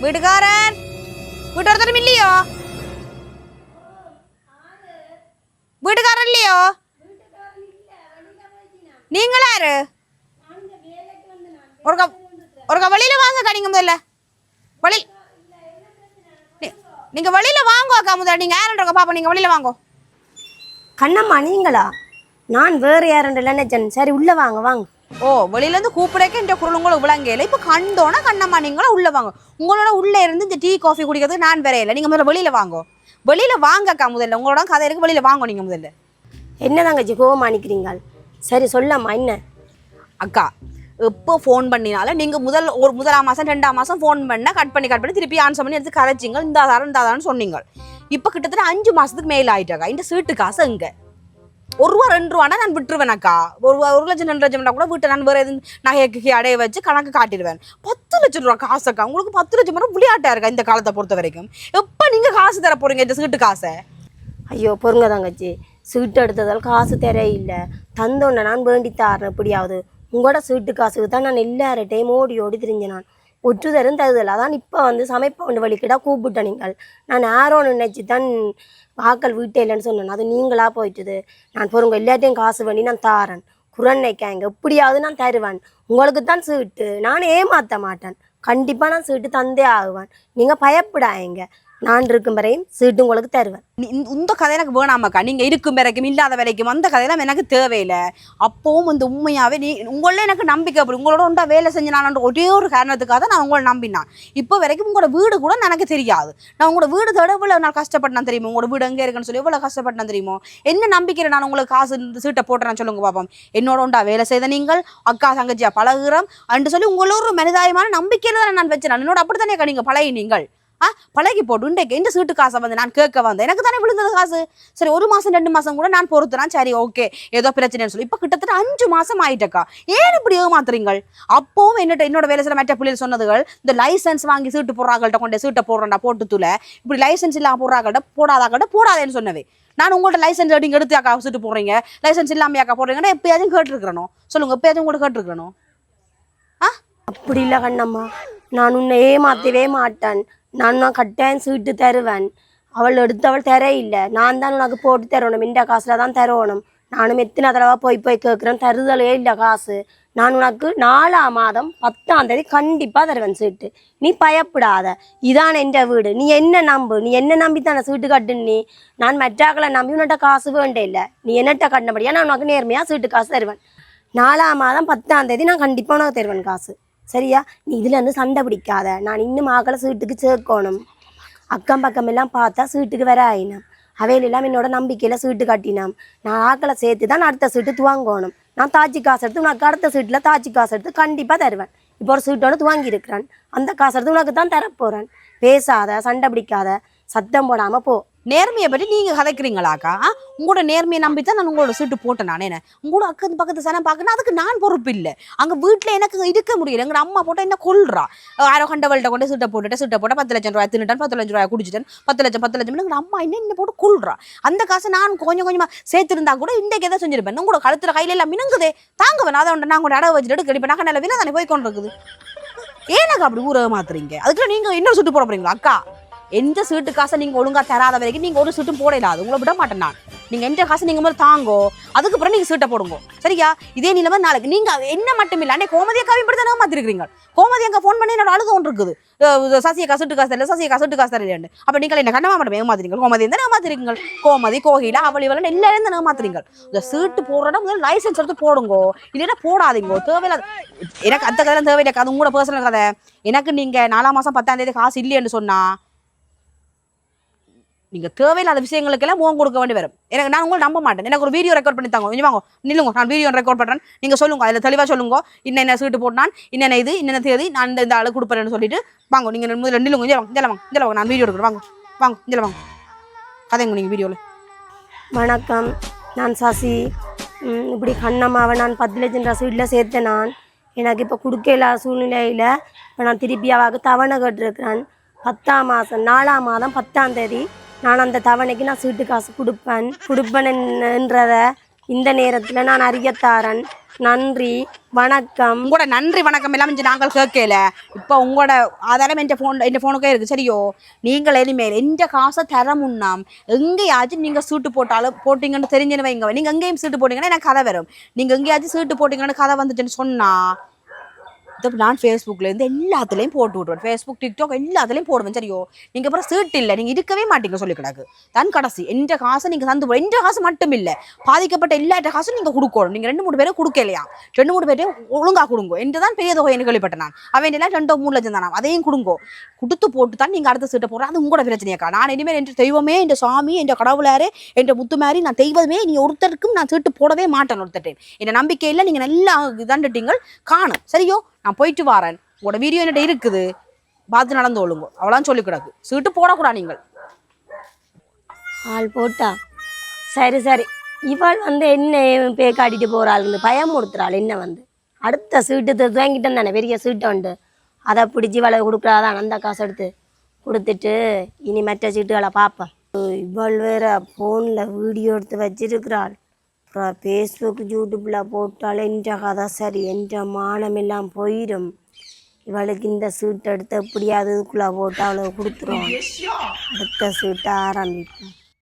வீட்டுக்காரன் வீட்டு இல்லையோ? வீட்டுக்காரன் இல்லையோ? நீங்களாரு ஒரு வழியில வாங்க. நீங்க முதல்ல வழி நீங்க வெளியில வாங்க அக்கா. முதல்ல நீங்க யாருன்றங்க பாப்பா. நீங்க வெளியில வாங்க. கண்ணம்மா நீங்களா? நான் வேறு யாருன்னு நினைச்சேன். சரி உள்ள வாங்க வாங்க. ஓ வெளியில இருந்து கூப்பிடக்க இந்த குரல் உங்களுக்கு விளங்கல. இப்ப கண்டோன்னா கண்ணம்மா நீங்களும் உள்ள வாங்க. உங்களோட உள்ள இருந்து இந்த டீ காஃபி குடிக்கிறதுக்கு நான் வரையில. நீங்க முதல்ல வெளியில வாங்க. வெளியில வாங்க அக்கா. முதல்ல உங்களோட கதை இருக்கு. வெளியில வாங்க. நீங்க முதல்ல என்ன தங்கச்சி கோவமா நிக்கிறீங்க? சரி சொல்லம்மா என்ன அக்கா. எப்போ ஃபோன் பண்ணினாலும் நீங்கள் முதலாம் மாதம் 2ஆம் மாதம் ஃபோன் பண்ண கட் பண்ணி திருப்பி ஆன்சர் பண்ணி எடுத்து கரைச்சிங்க. இந்த ஆதாரம் சொன்னீங்க. இப்போ கிட்டத்தட்ட 5 மாதத்துக்கு மேலே ஆயிட்டாக்கா. இந்த சீட்டு காசு எங்கே? ₹1 ₹2 நான் விட்டுருவேன் அக்கா. ஒரு லட்சம் 2 லட்சம்னா கூட வீட்டை நான் வேறு எதுவும் நகைக்கு அடைய வச்சு கணக்கு காட்டிடுவேன். ₹10 லட்சம் காசுக்கா. உங்களுக்கு 10 லட்சம் விளையாட்டா இருக்கா இந்த காலத்தை பொறுத்த வரைக்கும்? எப்போ நீங்கள் காசு தர போறீங்க இந்த சீட்டு காசை? ஐயோ பொறுங்க தங்கச்சி. சீட்டு எடுத்ததால் காசு தர இல்லை. தந்தோன்ன நான் வேண்டி தாரேன். எப்படியாவது உங்களோட சீட்டு காசுக்கு தான் நான் எல்லார்டையும் ஓடி திரிஞ்சேன். நான் ஒற்றுதரும் தருதல். அதான் இப்போ வந்து சமைப்ப வலிக்கிட்டா கூப்பிட்டேன். நீங்கள் நான் யாரோன்னு நினச்சி தான் வாக்கள் வீட்டே இல்லைன்னு சொன்னேன். அது நீங்களா போயிட்டுது. நான் பொறுங்க எல்லாத்தையும் காசு பண்ணி நான் தாரேன். குரண்ணைக்காங்க எப்படியாவது நான் தருவேன். உங்களுக்கு தான் சீட்டு. நான் ஏமாற்ற மாட்டேன். கண்டிப்பாக நான் சீட்டு தந்தே ஆகுவேன். நீங்கள் பயப்படாங்க. நான் இருக்கும் வரையும் சீட்டு உங்களுக்கு தருவேன். இந்த கதை எனக்கு வேணாமாக்கா. நீங்கள் இருக்கும் வரைக்கும் இல்லாத வரைக்கும் அந்த கதையெல்லாம் எனக்கு தேவையில்லை. அப்போவும் இந்த உண்மையாகவே உங்களே எனக்கு நம்பிக்கை. அப்படி உங்களோட உண்டா வேலை செஞ்சு நான் ஒரே ஒரு காரணத்துக்காக தான் நான் உங்களை நம்பினேன். இப்போ வரைக்கும் உங்களோட வீடு கூட எனக்கு தெரியாது. நான் உங்களோட வீடு தேட எவ்வளோ நான் கஷ்டப்பட்டேன் தெரியுமோ? உங்களோட வீடு எங்கே இருக்குன்னு சொல்லி எவ்வளோ கஷ்டப்பட்டேன் தெரியுமோ? என்ன நம்பிக்கையில் நான் உங்களுக்கு காசு இந்த சீட்டை போட்டுறேன்னு சொல்லுங்க பாப்போம். என்னோட உண்டா வேலை செய்த நீங்கள் அக்கா தங்கச்சியா பழகுறோம் அன்று சொல்லி உங்களோட ஒரு மனிதாயமான நம்பிக்கையில் தான் நான் வச்சேன். என்னோட அப்படி தானே நீங்கள் பழகி நீங்கள் பழகி போட்டு இன்றைக்கு இந்த சீட்டு காசை வந்து நான் கேட்க வந்தேன். எனக்கு தானே விழுந்தது காசு. சரி 1 மாதம் 2 மாதம் கூட நான் பொறுத்துறேன். சரி ஓகே ஏதோ பிரச்சனைன்னு சொல்லி இப்போ கிட்டத்தட்ட 5 மாதம் ஆயிட்டக்கா. ஏன் இப்படி ஏமாத்துறீங்கள்? அப்பவும் என்னோட வேலை சில மற்ற பிள்ளைகள் சொன்னதுகள் இந்த லைசன்ஸ் வாங்கி சீட்டு போடுறாங்கள்ட்ட கொண்டு சீட்டை போடுறேன்டா போட்டுத்துல இப்படி லைசன்ஸ் இல்லாமல் போடுறாங்கள்ட்ட போடாதாக்கள்ட்ட போடாதேன்னு சொன்னவே. நான் உங்கள்ட்ட லைசன்ஸ் எடுங்க எடுத்து அக்கா சீட்டு போடுறீங்க லைசன்ஸ் இல்லாமையாக்கா போடுறீங்கன்னா எப்பயாச்சும் கேட்டுருக்கணும். சொல்லுங்க எப்பயாச்சும் கூட கேட்டுருக்கணும். அப்படி இல்லை கண்ணம்மா. நான் உன்னை ஏமாற்றவே மாட்டேன். நான் கட்டாயம் சீட்டு தருவேன். அவள் எடுத்தவள் தர இல்லை. நான் தான் உனக்கு போட்டு தரணும். இந்த காசில் தான் தரணும். நானும் எத்தனை தடவை போய் கேட்குறேன். தருதலே இல்லை காசு. நான் உனக்கு 4ஆம் மாதம் 10ஆம் தேதி கண்டிப்பாக தருவேன் சீட்டு. நீ பயப்படாத. இதான் என் வீடு. நீ என்ன நம்பு. நீ என்ன நம்பி தானே சீட்டு கட்டுன்னு நீ. நான் மற்றாக்களை நம்பி உன்னிட்ட காசு வேண்டே இல்லை. நீ என்னட்ட கட்டினபடியா நான் உனக்கு நேர்மையாக சீட்டு காசு தருவேன். 4ஆம் மாதம் 10ஆம் தேதி நான் கண்டிப்பாக உனக்கு தருவேன் காசு. சரியா? நீ இதுலேருந்து சண்டை பிடிக்காத. நான் இன்னும் ஆக்களை சீட்டுக்கு சேர்க்கணும். அக்கம் பக்கம் எல்லாம் பார்த்தா சீட்டுக்கு வர ஆயினாம். அவையிலெல்லாம் என்னோட நம்பிக்கையில் சீட்டு கட்டினாம். நான் ஆக்களை சேர்த்து தான் அடுத்த சீட்டு துவாங்கணும். நான் தாச்சி காசு எடுத்து உனக்கு அடுத்த சீட்டில் தாச்சி காசு எடுத்து கண்டிப்பாக தருவேன். இப்போ ஒரு சீட்டோடு துவாங்கியிருக்கிறேன். அந்த காசு எடுத்து உனக்கு தான் தரப்போகிறேன். பேசாத, சண்டை பிடிக்காத, சத்தம் போடாமல் போ. நேர்மையை பற்றி நீங்கள் கதைக்கிறீங்களாக்கா? உங்களோட நேர்மையை நம்பி தான் நான் உங்களோட சீட்டு போட்டேன். நான் என்ன உங்களோட அக்கத்து பக்கத்து சனம் பார்க்கணும் அதுக்கு நான் பொறுப்பு இல்லை. அங்கே வீட்டில் எனக்கு இருக்க முடியல. எங்கள் அம்மா போட்டால் என்ன கொள்றா. யாரோ கண்டவள்கிட்ட கொண்டு சீட்டை போட்டு 10 லட்சம் ரூபாய் தின்னுட்டேன் 10 லட்சம் ரூபாய் குடிச்சிட்டேன் 10 லட்சம் எங்கள் அம்மா என்ன போட்டு கொள்றா. அந்த காசை நான் கொஞ்சமாக சேர்த்துருந்தா கூட இன்றைக்கு எதாவது செஞ்சிருப்பேன். உங்களோட கழுத்துல கையில எல்லாம் மினுங்குதே தாங்குவேன். அதை நான் கூட அடவை வச்சுட்டு கடிப்பேன். நகை நல்ல வினா தானே போய் கொண்டு இருக்குது. ஏனாக்கா அப்படி ஊற மாத்துறீங்க? அதுக்குள்ள நீங்கள் இன்னொரு சீட்டு போட போறீங்களா அக்கா? எந்த சீட்டு காசை நீங்கள் ஒழுங்காக தராத வரைக்கும் நீங்கள் ஒரு சீட்டும் போடலாது. உங்களை விட மாட்டேன் நான். நீங்கள் எந்த காசை நீங்கள் மாதிரி தாங்கோ அதுக்கப்புறம் நீங்கள் சீட்டை போடுங்க. சரியா? இதே நிலைமை நாளைக்கு நீங்கள் என்ன மட்டும் இல்லை அன்னை கோமதியை கவிப்படுத்த நான் மாற்றிருக்கிறீங்க. கோமதி அங்கே ஃபோன் பண்ணி என்னோட அழுக ஒன்று இருக்குது. சசியை சீட்டு காசு தரல சசியை சீட்டு காசு தரலையாண்டு. அப்போ நீங்கள் என்ன கண்ணமா மட்டும் ஏமாத்துறீங்க. கோமதி இருந்தால் ஏமாத்திருக்கீங்க. கோமதி கோகிலா அவள் இவள் எல்லாரும் தான் ஏமாத்துறீங்க. இந்த சீட்டு போடுறதா முதல்ல லைசன்ஸ் எடுத்து போடுங்கோ. இல்லைன்னா போடாதீங்கோ. தேவையில்லாத எனக்கு அந்த கதை தேவையில்லை. அது உங்களோட பர்சனல் கதை. எனக்கு நீங்கள் 4ஆம் மாதம் 10ஆம் தேதி காசு இல்லைன்னு சொன்னா நீங்கள் தேவையில்லாத விஷயங்களுக்கெல்லாம் முகம் கொடுக்க வேண்டி வரும். எனக்கு நான் உங்களை நம்ப மாட்டேன். எனக்கு ஒரு வீடியோ ரெக்கார்ட் பண்ணி தாங்க. கொஞ்சம் வாங்க நில்லுங்க. நான் வீடியோ ரெக்கார்ட் பண்ணுறேன். நீங்கள் சொல்லுங்க. அதில் தெளிவாக சொல்லுங்க. இன்னென்ன சீட்டு போட்டான் இன்னென்ன இது இன்னென்ன தேதி நான் இந்த ஆளு கொடுப்பேன்னு சொல்லிட்டு வாங்க. நீங்கள் முதல்ல நில்லுங்க. வாங்க நான் வீடியோ எடுக்கிறேன். வாங்க வாங்க கதைங்க நீங்கள் வீடியோவில். வணக்கம். நான் சசி. இப்படி கண்ணம்மாவை நான் 10 லட்சம் ரூபா சீட்டில் சேர்த்தேன். நான் எனக்கு இப்போ கொடுக்க இல்லாத சூழ்நிலையில் இப்போ நான் திருப்பி அவாவுக்கு தவணை கட்டிருக்கிறேன். 10ஆம் மாதம் 4ஆம் மாதம் 10ஆம் தேதி நான் அந்த தவணைக்கு நான் சீட்டு காசு கொடுப்பேன்றதை இந்த நேரத்தில் நான் அறியத்தாரன். நன்றி வணக்கம். உங்களோட நன்றி வணக்கம் எல்லாம் நாங்கள் கேட்கல. இப்போ உங்களோட ஆதாரம் என் ஃபோனுக்கே இருக்கு சரியோ. நீங்கள் இனிமேல் எந்த காசை தர முன்னாம் எங்கேயாச்சும் நீங்கள் சீட்டு போட்டீங்கன்னு தெரிஞ்சுன்னு வைங்க. நீங்கள் எங்கேயும் சீட்டு போட்டீங்கன்னா எனக்கு கதை வரும். நீங்கள் எங்கேயாச்சும் சீட்டு போட்டீங்கன்னு கதை வந்துச்சுன்னு சொன்னா நான் ஃபேஸ்புக்லேருந்து எல்லாத்துலேயும் போட்டு விட்டுருவேன். ஃபேஸ்புக் டிக்டாக் எல்லாத்துலேயும் போடுவேன் சரியோ. நீங்கள் அப்புறம் சீட்டு இல்லை, நீங்கள் இருக்கவே மாட்டீங்க சொல்லி கிடக்கு. தான் கடைசி எந்த காசை நீங்கள் தந்து எந்த காசு மட்டும் இல்லை, பாதிக்கப்பட்ட எல்லாட்ட காசும் நீங்கள் கொடுக்கணும். நீங்கள் 2-3 பேரும் கொடுக்கலையா, 2-3 பேரையும் ஒழுங்காக கொடுங்கோ என்று தான் பெரிய தொகை எனக்கு கேள்விப்பட்டேன் நான். அவன் எல்லாம் 2-3 லட்சம் தானே, அதையும் கொடுங்கோ. கொடுத்து போட்டு தான் நீங்கள் அடுத்த சீட்டை போடுற. அது உங்களோட பிரச்சனையாக்கா. நான் இனிமேல் என் தெய்வமே, என் சாமி, என் கடவுளாரு, என் முத்துமாரி, நான் தெய்வமே, நீ ஒருத்தருக்கும் நான் சீட்டு போடவே மாட்டேன். ஒருத்தட்டேன் என் நம்பிக்கையில் நீங்கள் நல்லா இதாண்டுட்டீங்க காணும் சரியோ. நான் போயிட்டு வரேன். உங்களோட வீடியோ என்கிட்ட இருக்குது, பார்த்து நடந்து ஒழுங்கோ. அவளாம் சொல்லி கிடக்கு சீட்டு போடக்கூடாது நீங்கள். ஆள் போட்டா சரி சரி. இவள் என்ன பே காட்டிட்டு போகிறாள், பயம் கொடுத்துறாள். அடுத்த சீட்டு வாங்கிட்டேன் தானே, பெரிய சீட்டை உண்டு. அதை பிடிச்சி இவளை கொடுக்குறாதான். அந்த காசு எடுத்து கொடுத்துட்டு இனி மற்ற சீட்டுகளை பார்ப்பேன். இவள் வேற ஃபோனில் வீடியோ எடுத்து வச்சிருக்கிறாள். அப்புறம் ஃபேஸ்புக் யூடியூப்பில் போட்டால் என்ற கதை சரி, என்ற மானம் எல்லாம் போயிடும். இவளுக்கு இந்த சீட்டை எடுத்து எப்படியாவது இதுக்குள்ளே போட்டு அவளுக்கு கொடுத்துருவோம். அடுத்த சீட்டை ஆரம்பிப்போம்.